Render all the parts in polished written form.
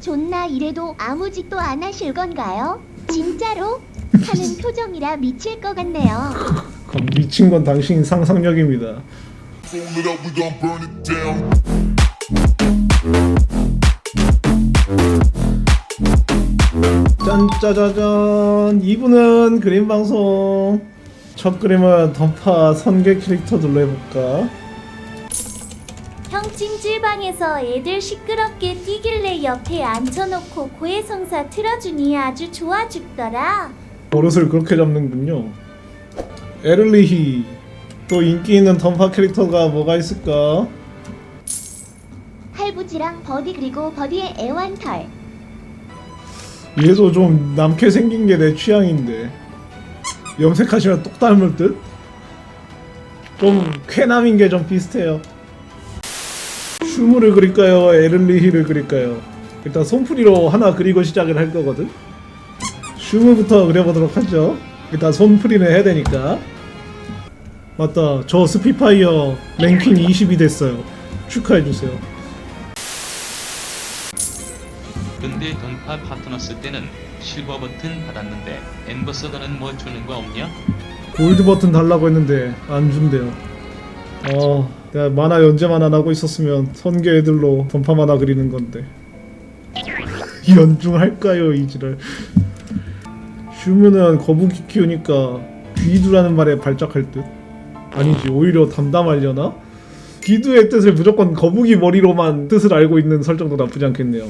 존나 이래도 아무 짓도 안 하실 건가요? 진짜로? 하는 표정이라 미칠 것 같네요. 그럼 미친 건 당신 상상력입니다. Fold it up, we gon' burn it down. 짠짜자잔, 이분은 그림 방송. 첫 그림은 던파 선계 캐릭터들로 해볼까? 형 찜질방에서 애들 시끄럽게 뛰길래 옆에 앉혀놓고 고해성사 틀어주니 아주 좋아 죽더라. 버릇을 그렇게 잡는군요. 에를리히. 또 인기 있는 던파 캐릭터가 뭐가 있을까? 할부지랑 버디 그리고 버디의 애완털. 얘도 좀 남캐 생긴 게 내 취향인데 염색하시면 똑 닮을 듯? 좀 쾌남인 게 좀 비슷해요. 슈무를 그릴까요? 에를리히를 그릴까요? 일단 손풀이로 하나 그리고 시작을 할 거거든? 슈무부터 그려보도록 하죠. 일단 손풀이는 해야 되니까. 맞다, 저 스피파이어 랭킹 20이 됐어요. 축하해주세요. 근데 던파 파트너 쓸 때는 실버 버튼 받았는데 엠버서더는 뭐 주는 거 없냐? 골드 버튼 달라고 했는데 안 준대요. 내가 만화 연재만 안 하고 있었으면 선계 애들로 던파 만화 그리는 건데. 연중할까요 이지를. 슈무는 거북이 키우니까 귀두라는 말에 발작할 듯. 아니지, 오히려 담담하려나? 귀두의 뜻을 무조건 거북이 머리로만 뜻을 알고 있는 설정도 나쁘지 않겠네요.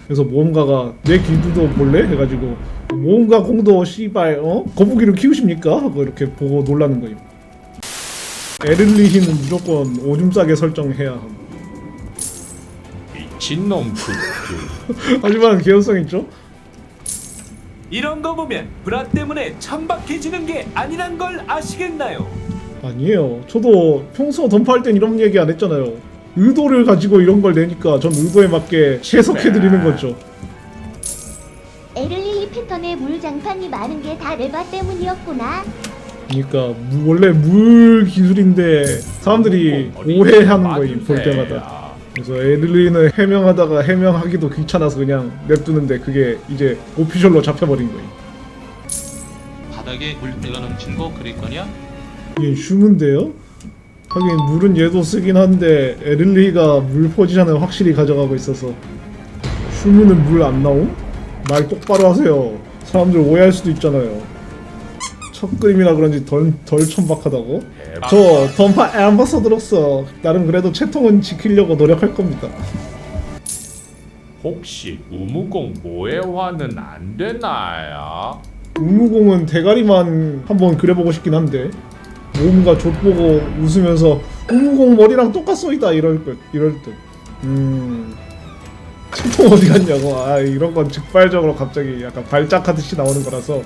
그래서 모험가가 내 귀두도 볼래? 해가지고 모험가 공도 씨발 거북이를 키우십니까? 하고 이렇게 보고 놀라는 거임. 에를리히는 무조건 오줌 싸게 설정해야 함. 미친놈 하지만 개연성 있죠? 이런 거 보면 브라 때문에 천박해지는 게 아니란 걸 아시겠나요? 아니에요. 저도 평소 던파할 땐 이런 얘기 안 했잖아요. 의도를 가지고 이런 걸 내니까 전 의도에 맞게 해석해드리는 거죠. 에를리히 패턴에 물장판이 많은 게 다 레바 때문이었구나. 그러니까 원래 물 기술인데 사람들이 오해하는 거임, 볼 때마다. 그래서 에를리는 해명하다가 해명하기도 귀찮아서 그냥 냅두는데 그게 이제 오피셜로 잡혀버린 거임. 바닥에 물때가 넘친 거 그릴 거냐? 얘 슈문데요? 하긴 물은 얘도 쓰긴 한데 에를리히가 물 포지션을 확실히 가져가고 있어서. 슈문은 물 안 나옴? 말 똑바로 하세요. 사람들 오해할 수도 있잖아요. 첫 그림이라 그런지 덜 천박하다고? 저 던파 앰버서더로서 나름 그래도 채통은 지키려고 노력할 겁니다. 혹시 우무공 모해화는 안 되나요? 우무공은 대가리만 한번 그려보고 싶긴 한데 모험가 좆보고 웃으면서 우무공 머리랑 똑같소이다 이럴 듯. 채통 어디 갔냐고. 이런 건 즉발적으로 갑자기 약간 발작하듯이 나오는 거라서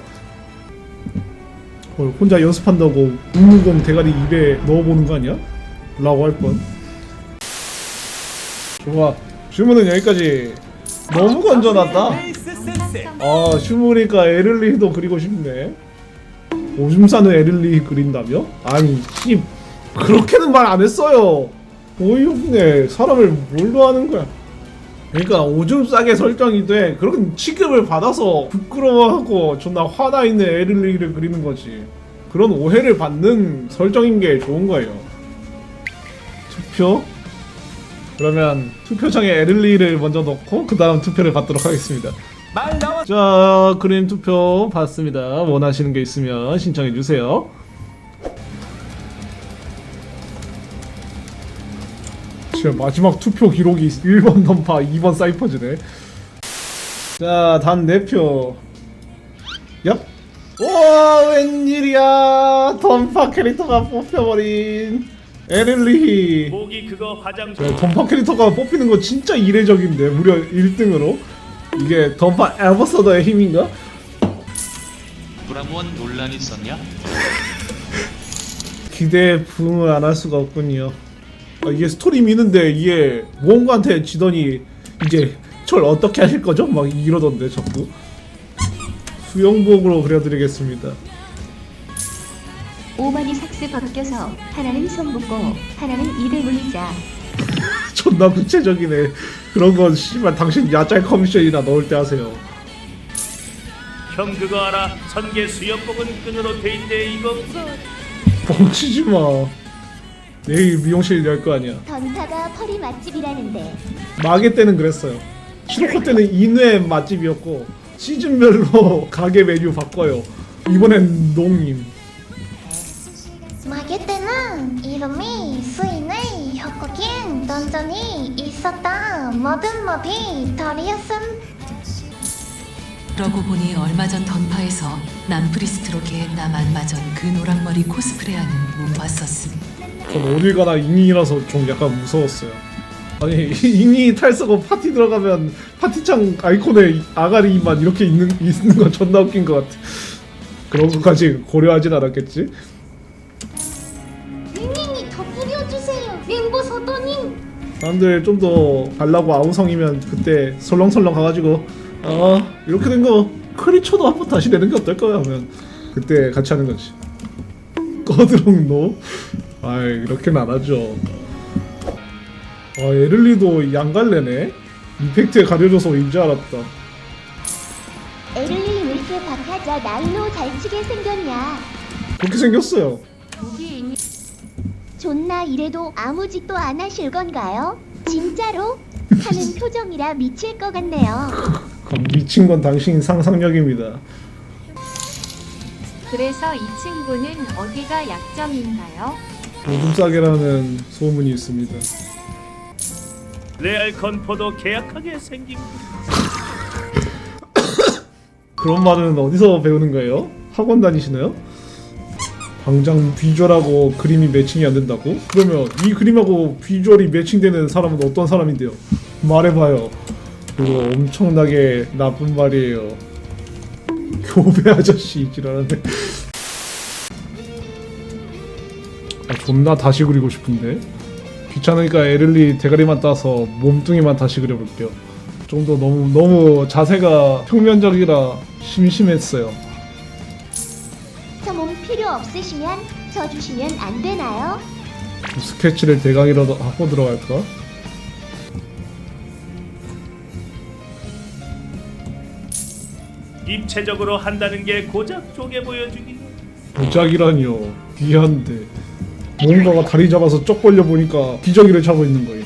혼자 연습한다고 우무공 대가리 입에 넣어보는 거 아니야? 라고 할 뻔. 좋아, 슈무는 여기까지. 너무 건져놨다. 슈무니까 에를리히도 그리고 싶네. 오줌 싸는 에를리히 그린다며? 아니 씨, 그렇게는 말 안 했어요. 어이없네. 사람을 뭘로 하는 거야. 그러니까 오줌 싸게 설정이 돼. 그런 취급을 받아서 부끄러워하고 존나 화나 있는 에를리히를 그리는 거지. 그런 오해를 받는 설정인 게 좋은 거예요. 투표? 그러면 투표창에 에를리히를 먼저 넣고 그 다음 투표를 받도록 하겠습니다. 말 나와. 자, 그림 투표 받습니다. 원하시는 게 있으면 신청해 주세요. 지금 마지막 투표 기록이 1번 던파, 2번 사이퍼즈네. 자, 단 4표. 얍. 오, 웬일이야. 던파 캐릭터가 뽑혀버린 에를리히. 목이 그거 화장. 던파 캐릭터가 뽑히는 거 진짜 이례적인데, 무려 1등으로. 이게 던파 앰버서더의 힘인가? 브라무원 논란 있었냐? 기대에 부응을 안 할 수가 없군요. 이게 스토리 미는데 이게 모험가한테 지더니 이제 절 어떻게 하실 거죠? 막 이러던데 자꾸. 수영복으로 그려드리겠습니다. 오마니 삭스 벗겨서 하나는 손 묶고 하나는 입에 물리자. 존나 구체적이네. 그런 건 씨발 당신 야짤 커미션이나 넣을 때 하세요. 형 그거 알아? 선계 수영복은 끈으로 돼 있대 이거. 뻥치지 마. 내일 미용실 열 거 아니야. 던파가 펄이 맛집이라는데 마개 때는 그랬어요. 시로코 때는 인회 맛집이었고 시즌별로 가게 메뉴 바꿔요. 이번엔 농임. 마개 때는 이름이 수인의 협곡인 던전이 있었다. 모든 몹이 덜이었음. 그러고 보니 얼마 전 던파에서 남프리스트로 개의 나만 마전 그 노랑머리 코스프레하는 몸 봤었음. 전 어딜 가나 잉잉이라서 좀 약간 무서웠어요. 아니 잉잉이 탈서고 파티 들어가면 파티창 아이콘에 아가리만 이렇게 있는 건 존나 웃긴 것 같아. 그런 것까지 고려하진 않았겠지? 닝닝이 더 뿌려주세요. 림보 서도님. 사람들 좀 더 달라고 아우성이면 그때 설렁설렁 가가지고 이렇게 된 거 크리처도 한번 다시 내는 게 어떨까요? 하면 그때 같이 하는 거지. 꺼드롱 노? 아이 이렇게는 안 하죠. 에를리도 양갈래네? 이펙트에 가려져서 인지 알았다. 에를리 왜 이렇게 박하자 나이노 잘 치게 생겼냐. 그렇게 생겼어요. 존나 이래도 아무 짓도 안 하실 건가요? 진짜로? 하는 표정이라 미칠 것 같네요. 미친 건 당신 상상력입니다. 그래서 이 친구는 어디가 약점인가요? 오줌 싸개라는 소문이 있습니다. 레알 건포도 계약하게 생긴. 그런 말은 어디서 배우는 거예요? 학원 다니시나요? 당장 비주얼하고 그림이 매칭이 안 된다고? 그러면 이 그림하고 비주얼이 매칭되는 사람은 어떤 사람인데요? 말해봐요. 그거 엄청나게 나쁜 말이에요. 교배 아저씨 지랄하네. 존나 다시 그리고 싶은데 귀찮으니까 에를리 대가리만 따서 몸뚱이만 다시 그려볼게요. 좀 더 너무 자세가 평면적이라 심심했어요. 저 몸 필요 없으시면 저 주시면 안 되나요? 스케치를 대강이라도 하고 들어갈까? 입체적으로 한다는 게 고작 쪼개 보여주기. 도작이라니요. 귀한데 뭔가가 다리 잡아서 쩍 벌려 보니까 기저귀를 차고 있는 거예요.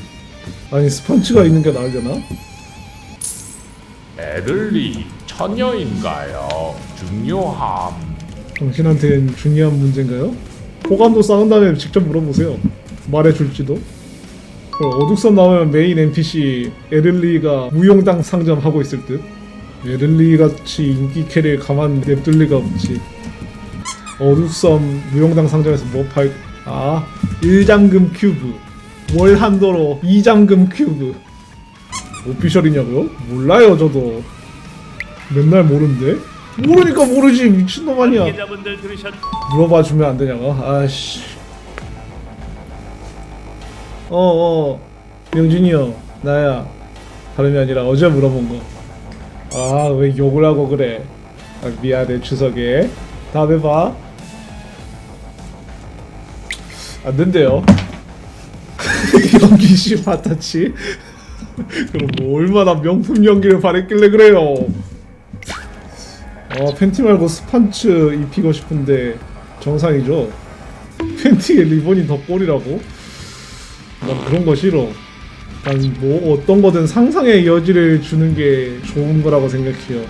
아니 스펀지가 있는 게 나으려나? 에를리 처녀인가요? 중요함. 당신한텐 중요한 문제인가요? 호감도 쌓은 다음에 직접 물어보세요. 말해줄지도. 어둑선 나오면 메인 NPC 에를리가 무용당 상점하고 있을 듯. 에를리같이 인기 캐를 가만 냅둘 리가 없지. 어둑섬 무용당 상점에서 뭐 팔... 1잠금 큐브 월 한도로 2잠금 큐브. 오피셜이냐고요? 몰라요 저도. 맨날 모른대? 모르니까 모르지 미친놈 아니야. 관계자분들 들으셨. 물어봐 주면 안 되냐고? 아씨. 명준이 형 나야. 다름이 아니라 어제 물어본 거. 왜 욕을 하고 그래? 미안해 추석에. 다음에 봐. 안 된대요. 연기씨 파타치. 그럼 뭐 얼마나 명품 연기를 바랬길래 그래요? 팬티 말고 스판츠 입히고 싶은데 정상이죠? 팬티에 리본이 더 꼴이라고? 난 그런 거 싫어. 난 뭐 어떤 거든 상상의 여지를 주는 게 좋은 거라고 생각해요.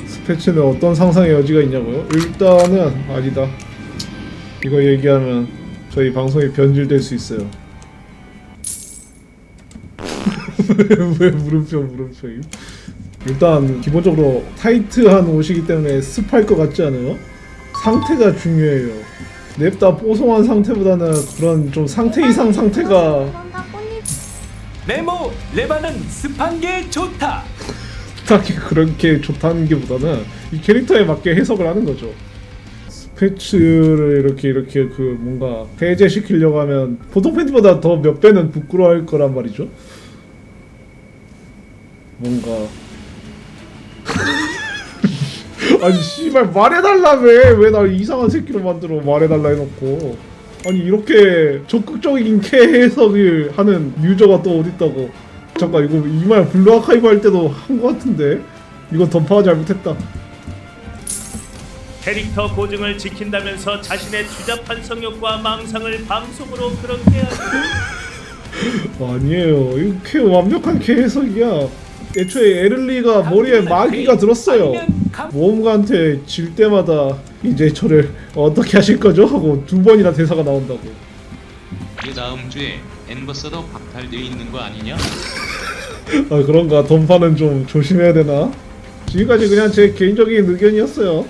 스패츠는 어떤 상상의 여지가 있냐고요? 일단은 아니다. 이거 얘기하면 저희 방송이 변질될 수 있어요. 왜 물음표임? 일단 기본적으로 타이트한 옷이기 때문에 습할 것 같지 않아요? 상태가 중요해요. 냅다 뽀송한 상태보다는 그런 좀 상태 이상 상태가 네모 레바는 습한 게 좋다. 딱히 그렇게 좋다는 게 보다는 이 캐릭터에 맞게 해석을 하는 거죠. 스패츠를 이렇게 그 뭔가 해제시키려고 하면 보통 팬티보다 더 몇 배는 부끄러워할 거란 말이죠. 뭔가 아니 씨발 말해달라며. 왜 날 이상한 새끼로 만들어. 말해달라 해놓고 아니 이렇게 적극적인 캐 해석을 하는 유저가 또 어딨다고. 잠깐 이거 이 말 블루 아카이브 할 때도 한 것 같은데 이건 던파가 잘못했다. 캐릭터 고증을 지킨다면서 자신의 추잡한 성욕과 망상을 방송으로 그렇게 하죠. 아니에요. 이거 캐 완벽한 캐 해석이야. 애초에 에를리가 머리에 마귀가 들었어요. 모험가한테 질 때마다 이제 저를 어떻게 하실 거죠? 하고 2번이나 대사가 나온다고. 그 다음 주에 엠버서더 박탈되어 있는 거 아니냐? 아 그런가? 던파는 좀 조심해야 되나? 지금까지 그냥 제 개인적인 의견이었어요.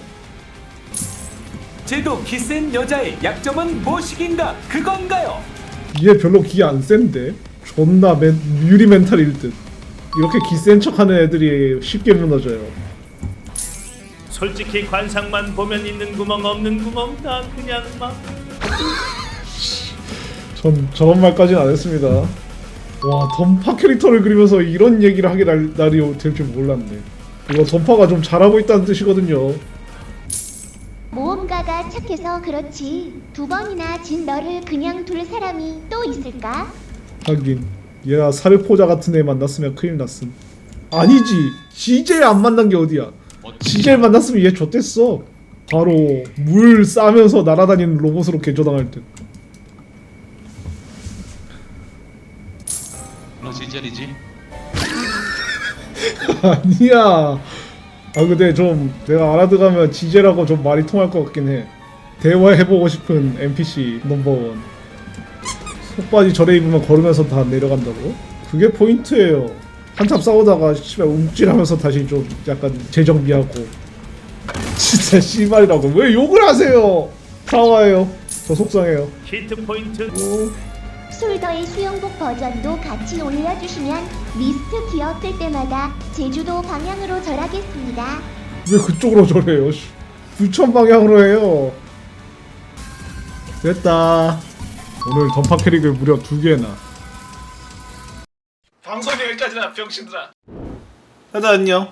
제도 기센 여자의 약점은 무엇이긴가 그건가요? 얘 별로 기 안 센데? 존나 유리 멘탈일 듯. 이렇게 기 센 척하는 애들이 쉽게 무너져요. 솔직히 관상만 보면 있는 구멍 없는 구멍 다 그냥 막. 전 저런 말까지는 안 했습니다. 와 던파 캐릭터를 그리면서 이런 얘기를 하게 날이 될 줄 몰랐네. 이거 던파가 좀 잘하고 있다는 뜻이거든요. 모험가가 착해서 그렇지 2번이나 진 너를 그냥 둘 사람이 또 있을까? 하긴 얘가 살포자 같은 애 만났으면 큰일 났음. 아니지 지젤 안 만난 게 어디야. 지젤 만났으면 얘 좆됐어. 바로 물 싸면서 날아다니는 로봇으로 개조당할 듯. 너 지젤이지? 아니야. 아 근데 좀 내가 알아들어가면 지젤하고 좀 말이 통할 것 같긴 해. 대화해보고 싶은 NPC 넘버원. 속바지 저래 입으면 걸으면서 다 내려간다고? 그게 포인트예요. 한참 싸우다가 씨발 움찔하면서 다시 좀 약간 재정비하고. 진짜 씨발이라고 왜 욕을 하세요? 사와요. 저 속상해요. 히트 포인트. 솔더의 수영복 버전도 같이 올려주시면 미스트 기어 뜰 때마다 제주도 방향으로 절하겠습니다. 왜 그쪽으로 저래요? 부천 방향으로 해요. 됐다. 오늘 던파 캐릭을 무려 2개나. 방송이 여기까지나 병신들아. 다들 안녕.